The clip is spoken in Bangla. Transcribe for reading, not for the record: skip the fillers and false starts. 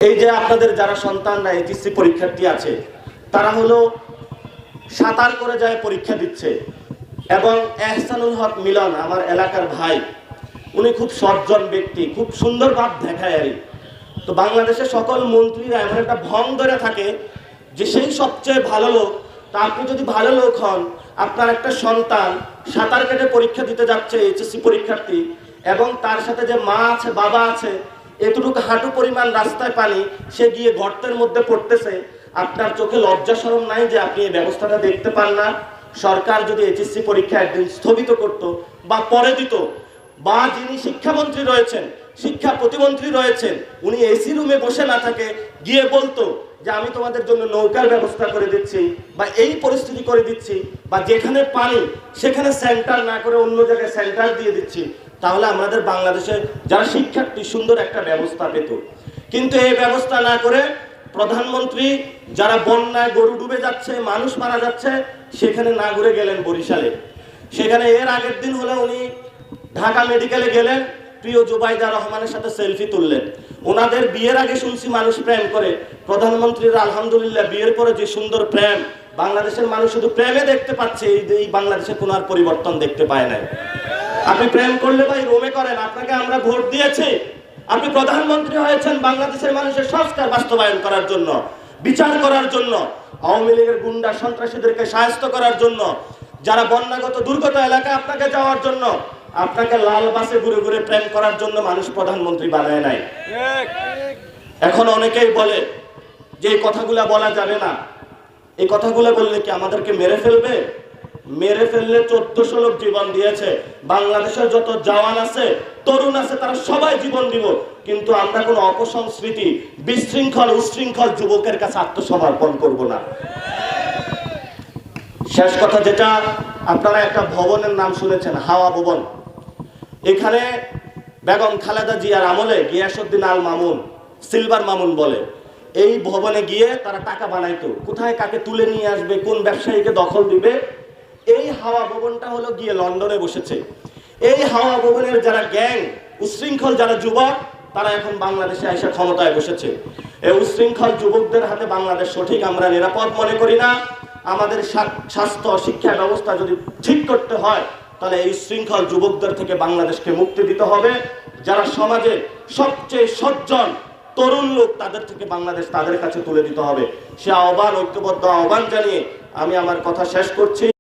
এই যে আপনাদের যারা সন্তানরা এইচএসসি পরীক্ষার্থী আছে তারা হলো সাঁতার করে যায় পরীক্ষা দিচ্ছে এবং এহসানুল হক মিলন আমার এলাকার ভাই, উনি খুব সজ্জন ব্যক্তি, খুব সুন্দর ভাব দেখায় আর তো বাংলাদেশের সকল মন্ত্রীরা এমন একটা ভং ধরে থাকে যে সেই সবচেয়ে ভালো লোক। তা আপনি যদি ভালো লোক হন, আপনার একটা সন্তান সাঁতার কেটে পরীক্ষা দিতে যাচ্ছে এইচএসসি পরীক্ষার্থী, এবং তার সাথে যে মা আছে বাবা আছে, এতটুকু হাঁটু পরিমাণ রাস্তায় পানি, সে গিয়ে গর্তের মধ্যে পড়তেছে, আপনার চোখে লজ্জা শরম নাই যে আপনি এই ব্যবস্থাটা দেখতে পান না? সরকার যদি এইচএসসি পরীক্ষা একদিন স্থগিত করত বা পরে দিত, বা যিনি শিক্ষামন্ত্রী রয়েছেন, শিক্ষা প্রতিমন্ত্রী রয়েছেন, উনি এসি রুমে বসে না থাকে গিয়ে বলতো যে আমি তোমাদের জন্য নৌকার ব্যবস্থা করে দিচ্ছি বা এই পরিস্থিতি করে দিচ্ছি, বা যেখানে পানি সেখানে সেন্টার না করে অন্য জায়গায় সেন্টার দিয়ে দিচ্ছি, তাহলে আমাদের বাংলাদেশে যারা শিক্ষার্থী সুন্দর একটা ব্যবস্থা পেত। কিন্তু এই ব্যবস্থা না করে প্রধানমন্ত্রী যারা বন্যায় গরু ডুবে যাচ্ছে, মানুষ মারা যাচ্ছে, সেখানে না ঘুরে গেলেন বরিশালে। সেখানে এর আগের দিন হলে উনি ঢাকা মেডিকেলে গেলেন, প্রিয় জুবাইদা রহমানের সাথে সেলফি তুললেন। ওনাদের বিয়ের আগে শুনছি মানুষ প্রেম করে, প্রধানমন্ত্রীর আলহামদুলিল্লাহ বিয়ের পরে যে সুন্দর প্রেম, বাংলাদেশের মানুষ শুধু প্রেমে দেখতে পাচ্ছে, এই বাংলাদেশে কোনো আর পরিবর্তন দেখতে পায় নাই। আপনি প্রেম করলে ভাই রোমে করেন, আপনাকে আমরা ভোট দিয়েছি, আপনি প্রধানমন্ত্রী হয়েছেন বাংলাদেশের মানুষের সংস্কার বাস্তবায়ন করার জন্য, বিচার করার জন্য, আওয়ামী লীগের গুন্ডা সন্ত্রাসীদেরকে সাহায্য করার জন্য, যারা বন্যাগত দুর্গত এলাকায় আপনাকে যাওয়ার জন্য, আপনাকে লাল বাসে ঘুরে ঘুরে প্রেম করার জন্য মানুষ প্রধানমন্ত্রী বানায় নাই। এখন অনেকেই বলে যে এই কথাগুলা বলা যাবে না, এই কথাগুলো বললে কি আমাদেরকে মেরে ফেলবে? মেরে ফেললে 1400 লোক জীবন দিয়েছে, বাংলাদেশের যত জওয়ান আছে, তরুণ আছে, তারা সবাই জীবন দিব, কিন্তু আমরা কোনো অপসংস্কৃতি, বিশৃঙ্খল উশৃঙ্খল যুবকের কাছে আত্মসমর্পণ করব না। শেষ কথা যেটা, আপনারা একটা ভবনের নাম শুনেছেন, হাওয়া ভবন। এখানে বেগম খালেদা জিয়ার আমলে গিয়াসউদ্দিন আল মামুন, সিলভার মামুন বলে, এই ভবনে গিয়ে তারা টাকা বানাইতো, কোথায় কাকে তুলে নিয়ে আসবে, কোন ব্যবসায়ীকে দখল দিবে। এই হাওয়া ভবনটা হলো গিয়ে লন্ডনে বসেছে। এই হাওয়া ভবনের যারা গ্যাং, উশৃঙ্খল যারা যুবক, তারা এখন বাংলাদেশে এসে ক্ষমতায় বসেছে। এই উশৃঙ্খল যুবকদের হাতে বাংলাদেশ সঠিক আমরা নিরাপদ মনে করি না। আমাদের স্বাস্থ্য শিক্ষা ব্যবস্থা যদি ঠিক করতে হয়, তাহলে এই শৃঙ্খল যুবকদের থেকে বাংলাদেশকে মুক্তি দিতে হবে। যারা সমাজে সবচেয়ে সজ্জন তরুণ লোক, তাদের থেকে বাংলাদেশ তাদের কাছে তুলে দিতে হবে। সে আহ্বান, ঐক্যবদ্ধ আহ্বান জানিয়ে আমি আমার কথা শেষ করছি।